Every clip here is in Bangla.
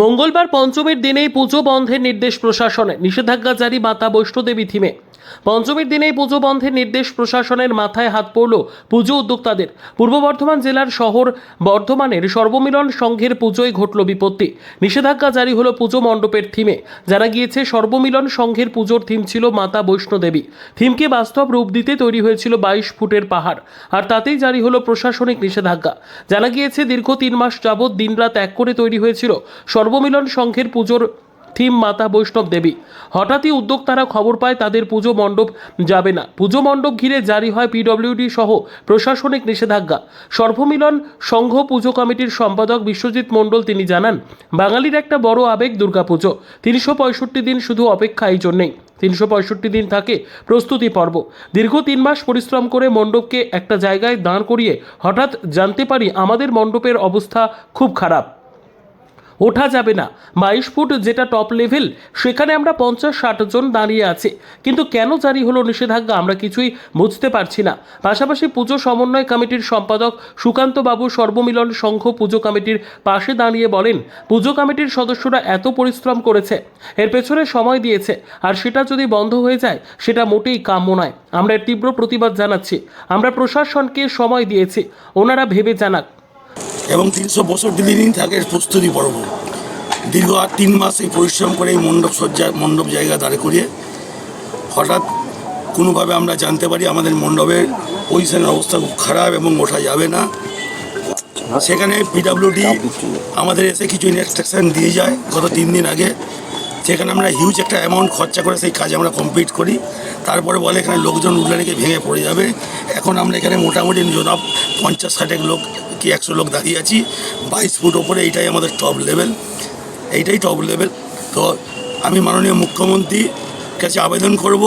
মঙ্গলবার পঞ্চমীর দিনেই পুজো বন্ধের নির্দেশ প্রশাসনের, নিষেধাজ্ঞা জারি মাতা বৈষ্ণোদেবী থিমে। পঞ্চমীর দিনেই পুজো বন্ধের নির্দেশ প্রশাসনের, মাথায় হাত পড়ল পুজো উদ্যোক্তাদের। পূর্ব বর্ধমান জেলার শহর বর্ধমানের সর্বমিলন সংঘের পুজোয় ঘটল বিপত্তি। নিষেধাজ্ঞা জারি হলো পুজো মণ্ডপের থিমে। জানা গিয়েছে, সর্বমিলন সংঘের পুজোর থিম ছিল মাতা বৈষ্ণোদেবী। থিমকে বাস্তব রূপ দিতে তৈরি হয়েছিল 22 ফুটের পাহাড়, আর তাতেই জারি হলো প্রশাসনিক নিষেধাজ্ঞা। জানা গিয়েছে, দীর্ঘ 3 মাস যাবৎ দিনরাত এক করে তৈরি হয়েছিল সর্বমিলন সংঘের পুজোর থিম মাতা বৈষ্ণব দেবী। হঠাৎই উদ্যোক্তারা খবর পায় তাদের পুজো মণ্ডপ যাবে না। পুজো মণ্ডপ ঘিরে জারি হয় পিডব্লিউডি সহ প্রশাসনিক নিষেধাজ্ঞা। সর্বমিলন সংঘ পুজো কমিটির সম্পাদক বিশ্বজিৎ মণ্ডল তিনি জানান, বাঙালির একটা বড় আবেগ দুর্গাপুজো। 365 দিন শুধু অপেক্ষা এই জন্যেই। 365 দিন থাকে প্রস্তুতি পর্ব। দীর্ঘ 3 মাস পরিশ্রম করে মণ্ডপকে একটা জায়গায় দাঁড় করিয়ে হঠাৎ জানতে পারি আমাদের মণ্ডপের অবস্থা খুব খারাপ, ওঠা যাবে না। 22 ফুট যেটা টপ লেভেল, সেখানে আমরা 50-60 জন দাঁড়িয়ে আছি। কিন্তু কেন জারি হলো নিষেধাজ্ঞা আমরা কিছুই বুঝতে পারছি না। পাশাপাশি পুজো সমন্বয় কমিটির সম্পাদক সুকান্ত বাবু সর্বমিলন সংঘ পুজো কমিটির পাশে দাঁড়িয়ে বলেন, পুজো কমিটির সদস্যরা এত পরিশ্রম করেছে, এর পেছনে সময় দিয়েছে, আর সেটা যদি বন্ধ হয়ে যায় সেটা মোটেই কাম্য নয়। আমরা এর তীব্র প্রতিবাদ জানাচ্ছি। আমরা প্রশাসনকে সময় দিয়েছি, ওনারা ভেবে জানাক। এবং 365 দিনই থাকে প্রস্তুতি পর্ব। দীর্ঘ 3 মাস এই পরিশ্রম করে এই মণ্ডপ জায়গা দাঁড় করিয়ে হঠাৎ কোনোভাবে আমরা জানতে পারি আমাদের মণ্ডপের পজিশনের অবস্থা খুব খারাপ এবং ওঠা যাবে না। সেখানে পিডব্লিউডি আমাদের এসে কিছু ইনস্ট্রাকশান দিয়ে যায় গত 3 দিন আগে। সেখানে আমরা হিউজ একটা অ্যামাউন্ট খরচা করে সেই কাজ আমরা কমপ্লিট করি। তারপরে বলে এখানে লোকজন উঠলে নাকি ভেঙে পড়ে যাবে। এখন আমরা এখানে মোটামুটি 50-60 লোক কি 100 লোক দাঁড়িয়ে আছি। 22 ফুট ওপরে এইটাই আমাদের টপ লেভেল, এইটাই টপ লেভেল। তো আমি মাননীয় মুখ্যমন্ত্রীর কাছে আবেদন করব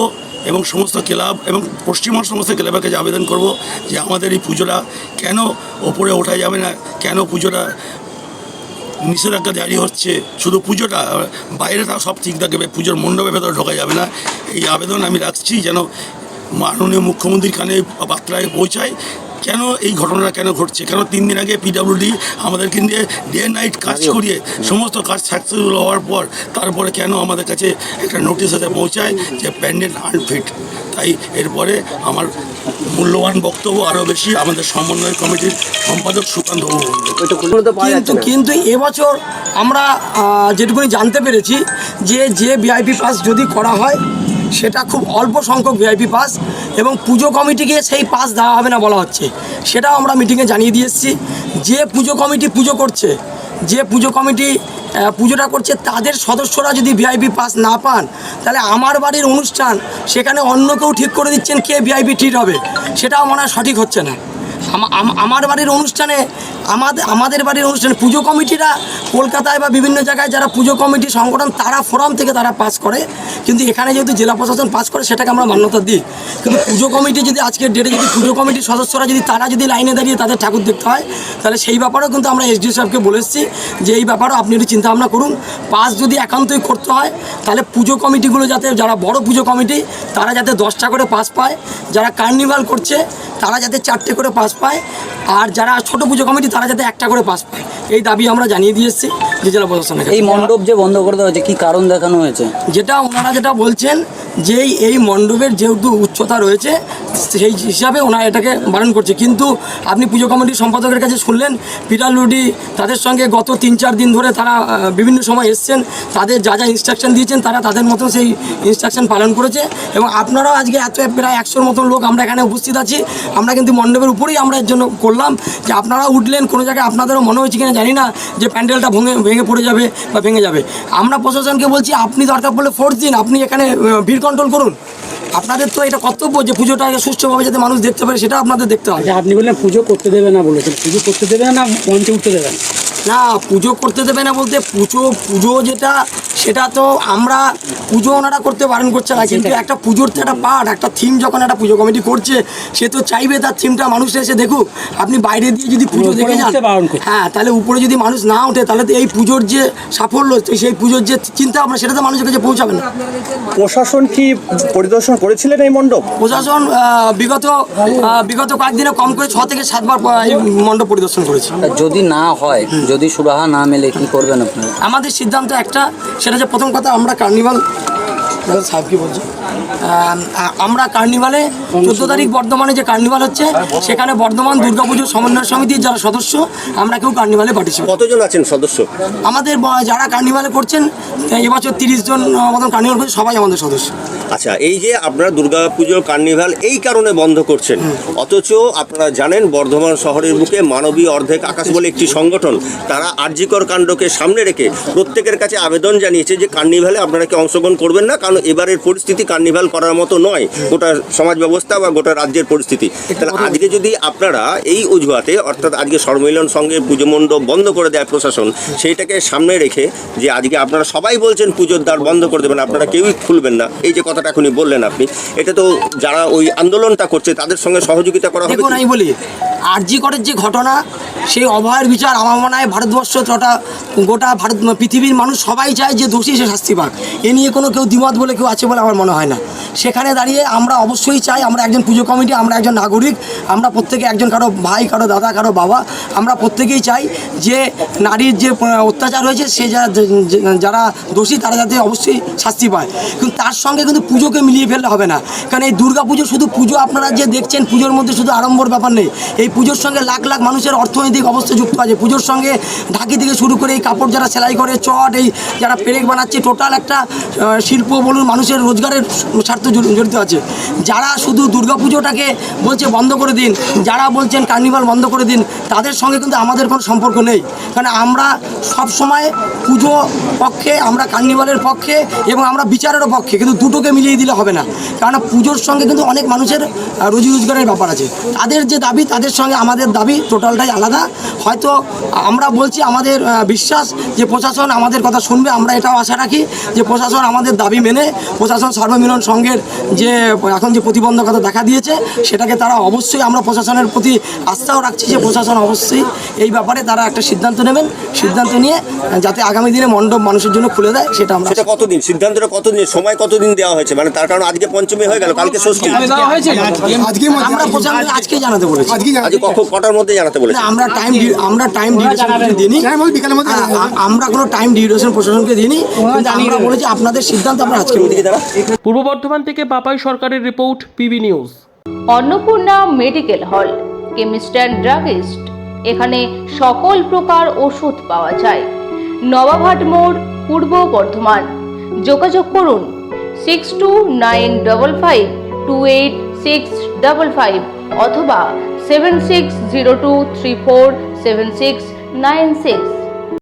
এবং সমস্ত ক্লাব এবং পশ্চিমবঙ্গ সমস্ত ক্লাবের কাছে আবেদন করব যে আমাদের এই পুজোটা কেন ওপরে ওঠা যাবে না, কেন পুজোটা নিষেধাজ্ঞা জারি হচ্ছে। শুধু পুজোটা, বাইরে তাও সব ঠিক থাকবে, পুজোর মণ্ডপের ভেতরে ঢোকা যাবে না। এই আবেদন আমি রাখছি যেন মাননীয় মুখ্যমন্ত্রীর কানে বার্তায় পৌঁছায়। কেন এই ঘটনাটা কেন ঘটছে, কেন 3 দিন আগে পিডব্লিউডি আমাদেরকে নিয়ে ডে নাইট কাজ করিয়ে সমস্ত কাজ সাকসেসফুল হওয়ার পর তারপরে কেন আমাদের কাছে একটা নোটিশ এসে পৌঁছায় যে প্যান্ডেল আনফিট। তাই এরপরে আমার মূল্যবান বক্তব্য আরও বেশি আমাদের সমন্বয় কমিটির সম্পাদক সুকান্ত বাবু। কিন্তু এবছর আমরা যেটুকুনি জানতে পেরেছি যে ভিআইপি পাস যদি করা হয় সেটা খুব অল্প সংখ্যক ভিআইপি পাস, এবং পুজো কমিটিকে সেই পাস দেওয়া হবে না বলা হচ্ছে। সেটাও আমরা মিটিংয়ে জানিয়ে দিয়ে এসেছি। যে পুজো কমিটি পুজো করছে, যে পুজো কমিটি পুজোটা করছে, তাদের সদস্যরা যদি ভিআইপি পাস না পান, তাহলে আমার বাড়ির অনুষ্ঠান সেখানে অন্য কেউ ঠিক করে দিচ্ছেন কে ভিআইপি ট্রিট হবে, সেটাও মনে হয় সঠিক হচ্ছে না। আমার বাড়ির অনুষ্ঠানে, আমাদের বাড়ির অনুষ্ঠানে পুজো কমিটিরা কলকাতায় বা বিভিন্ন জায়গায় যারা পুজো কমিটি সংগঠন তারা ফোরাম থেকে তারা পাস করে, কিন্তু এখানে যেহেতু জেলা প্রশাসন পাস করে সেটাকে আমরা মান্যতা দিই। কিন্তু পুজো কমিটি যদি আজকের ডেটে যদি পুজো কমিটির সদস্যরা যদি তারা যদি লাইনে দাঁড়িয়ে তাদের ঠাকুর দেখতে হয়, তাহলে সেই ব্যাপারেও কিন্তু আমরা এসডিও সাহেবকে বলে এসেছি যে এই ব্যাপারেও আপনি একটু চিন্তাভাবনা করুন। পাস যদি একান্তই করতে হয় তাহলে পুজো কমিটিগুলো যাতে, যারা বড় পুজো কমিটি তারা যাতে 10টা করে পাস পায়, যারা কার্নিভাল করছে তারা যাতে 4টে করে পাস পায়, আর যারা ছোট পুজো কমিটি তারা যাতে 1টা করে পাস পায়। এই দাবি আমরা জানিয়ে দিয়ে এসেছি যে জেলা প্রশাসনের। এই মণ্ডপ যে বন্ধ করে দেওয়া হয়েছে, কি কারণ দেখানো হয়েছে? যেটা ওনারা যেটা বলছেন যে এই মণ্ডপের যেহেতু উচ্চতা রয়েছে সেই হিসাবে ওনারা এটাকে বারণ করছে। কিন্তু আপনি পুজো কমিটির সম্পাদকের কাছে শুনলেন, পিডব্লিউডি তাদের সঙ্গে গত 3-4 দিন ধরে তারা বিভিন্ন সময় এসছেন, তাদের যা যা ইনস্ট্রাকশন দিয়েছেন তারা তাদের মতো সেই ইনস্ট্রাকশন পালন করেছে। এবং আপনারাও আজকে প্রায় 100-র মতন লোক আমরা এখানে উপস্থিত আছি। আমরা কিন্তু মণ্ডপের উপরেই আমরা এর জন্য করলাম যে আপনারা উঠলেন, কোনো জায়গায় আপনাদেরও মনে হয়েছে কিনা জানি না যে প্যান্ডেলটা ভেঙে পড়ে যাবে বা ভেঙে যাবে। আমরা প্রশাসনকে বলছি আপনি দরকার পড়লে ফোর্স দিন, আপনি এখানে ভিড় কন্ট্রোল করুন। আপনাদের তো এটা কর্তব্য যে পুজোটাকে সুষ্ঠুভাবে যাতে মানুষ দেখতে পারে, সেটা আপনাদের দেখতে হবে। আপনি বললেন পুজো করতে দেবে না, বলেছেন পুজো করতে দেবে না, মঞ্চে উঠতে দেবেন না। পুজো করতে দেবে না বলতে পুজো যেটা সেটা তো আমরা পুজো ওনারা করতে বারণ করছে না, কিন্তু একটা পুজোর তো একটা পার্ট, একটা থিম যখন একটা পুজো কমিটি করছে সে তো চাইবে তার থিমটা মানুষ এসে দেখুক। আপনি বাইরে দিয়ে যদি পুজো দেখে যান, হ্যাঁ, তাহলে উপরে যদি মানুষ না ওঠে তাহলে তো এই পুজোর যে সাফল্য, সেই পুজোর যে চিন্তা ভাবনা সেটা তো মানুষের কাছে পৌঁছাবে না। প্রশাসন কি পরিদর্শন করেছিলেন এই মণ্ডপ? প্রশাসন বিগত কয়েকদিনে কম করে 6 থেকে 7 বার এই মণ্ডপ পরিদর্শন করেছে। যদি না হয় যদি সুরাহা না মেলে কি করবেন আপনারা? আমাদের সিদ্ধান্ত একটা, সেটা যে প্রথম কথা আমরা কার্নিভাল সাহেব কি বলছে, আমরা কার্নিভালে 14 তারিখ বর্ধমানে যে কার্নিভাল হচ্ছে সেখানে বর্ধমান দুর্গাপুজো সমন্বয় সমিতির যারা সদস্য আমরা কেউ কার্নিভালে পার্টিসিপেট। কতজন আছেন সদস্য? আমাদের যারা কার্নিভালে করছেন এবছর 30 জন মতন কার্নিভাল করছে, সবাই আমাদের সদস্য। আচ্ছা, এই যে আপনারা দুর্গাপুজো কার্নিভাল এই কারণে বন্ধ করছেন, অথচ আপনারা জানেন বর্ধমান শহরের বুকে মানবীয় অর্ধেক আকাশ বলে একটি সংগঠন, তারা আরজিকর কাণ্ডকে সামনে রেখে প্রত্যেকের কাছে আবেদন জানিয়েছে যে কার্নিভালে আপনারা কি অংশগ্রহণ করবেন না, কারণ এবারের পরিস্থিতি কার্নিভাল করার মতো নয়, গোটা সমাজ ব্যবস্থা বা গোটা রাজ্যের পরিস্থিতি। তাহলে আজকে যদি আপনারা এই অজুহাতে, অর্থাৎ আজকে সম্মিলন সঙ্গে পুজো মণ্ডপ বন্ধ করে দেয় প্রশাসন, সেইটাকে সামনে রেখে যে আজকে আপনারা সবাই বলছেন পুজোর দ্বার বন্ধ করে দেবেন, আপনারা কেউই খুলবেন না, এই যে কথাটা এখনই বললেন আপনি, এটা তো যারা ওই আন্দোলনটা করছে তাদের সঙ্গে সহযোগিতা করা হবে। দেখুন আমি বলি, আরজি করের যে ঘটনা, সেই অভয়ের বিচার আমার মনে হয় ভারতবর্ষ তথা গোটা পৃথিবীর মানুষ সবাই চায় যে দোষী সে শাস্তি পাক। এ নিয়ে কোনো কেউ দ্বিমত বলে কেউ আছে বলে আমার মনে হয় না। সেখানে দাঁড়িয়ে আমরা অবশ্যই চাই, আমরা একজন পুজো কমিটি, আমরা একজন নাগরিক, আমরা প্রত্যেকে একজন কারো ভাই, কারো দাদা, কারো বাবা, আমরা প্রত্যেকেই চাই যে নারীর যে অত্যাচার হয়েছে সে যারা দোষী তারা যাতে অবশ্যই শাস্তি পায়। কিন্তু তার সঙ্গে কিন্তু পুজোকে মিলিয়ে ফেললে হবে না, কারণ এই দুর্গা পুজো শুধু পুজো আপনারা যে দেখছেন, পুজোর মধ্যে শুধু আড়ম্বর ব্যাপার নেই। এই পুজোর সঙ্গে লাখ লাখ মানুষের অর্থনৈতিক অবস্থা যুক্ত আছে। পুজোর সঙ্গে ঢাকি থেকে শুরু করে এই কাপড় যারা সেলাই করে, চট, এই যারা পেরেক বানাচ্ছে, টোটাল একটা শিল্প বলুন, মানুষের রোজগারের স্বার্থ জড়িত আছে। যারা শুধু দুর্গা পুজোটাকে বলছে বন্ধ করে দিন, যারা বলছেন কার্নিভাল বন্ধ করে দিন, তাদের সঙ্গে কিন্তু আমাদের কোনো সম্পর্ক নেই। কারণ আমরা সব সময় পুজো পক্ষে, আমরা কার্নিভালের পক্ষে এবং আমরা বিচারেরও পক্ষে, কিন্তু দুটোকে মিলিয়ে দিলে হবে না। কারণ পুজোর সঙ্গে কিন্তু অনেক মানুষের রুজি রোজগারের ব্যাপার আছে। তাদের যে দাবি, তাদের সঙ্গে আমাদের দাবি টোটালটাই আলাদা। হয়তো আমরা বলছি, আমাদের বিশ্বাস যে প্রশাসন আমাদের কথা শুনবে। আমরা এটাও আশা রাখি যে প্রশাসন আমাদের দাবি মেনে, প্রশাসন সর্বমিলন সংঘের যে এখন যে প্রতিবন্ধকতা দেখা দিয়েছে সেটাকে তারা অবশ্যই, আমরা প্রশাসনের প্রতি আস্থাও রাখছি যে প্রশাসন অবশ্যই এই ব্যাপারে তারা একটা সিদ্ধান্ত নেবেন, সিদ্ধান্ত নিয়ে যাতে আগামী দিনে মণ্ডপ মানুষের জন্য খুলে দেয়, সেটা আমরা। সেটা কতদিন, সিদ্ধান্তটা কতদিন, সময় কতদিন দেওয়া হয়েছে? মানে তার কারণ আজকে পঞ্চমী হয়ে গেল, কালকে ষষ্ঠী। আমরা প্রশাসনকে আজকেই জানাতে বলেছি। আজকে কটার মধ্যে জানাতে বলেছি? আমরা টাইম ডিউরেশন দিইনি, আমরা কোনো টাইম ডিউরেশন প্রশাসনকে দিইনি, কিন্তু আমরা বলেছি আপনাদের সিদ্ধান্ত আমরা আজকে বলি। পূর্ব বর্ধমান থেকে পাপাই সরকারের report, PB news. Annapurna medical hall, chemist and druggist. এখানে সকল প্রকার ওষুধ পাওয়া যায়। নবাবহাট মোড়, পূর্ব বর্ধমান। যোগাযোগ করুন 6295528655 অথবা 7602347696।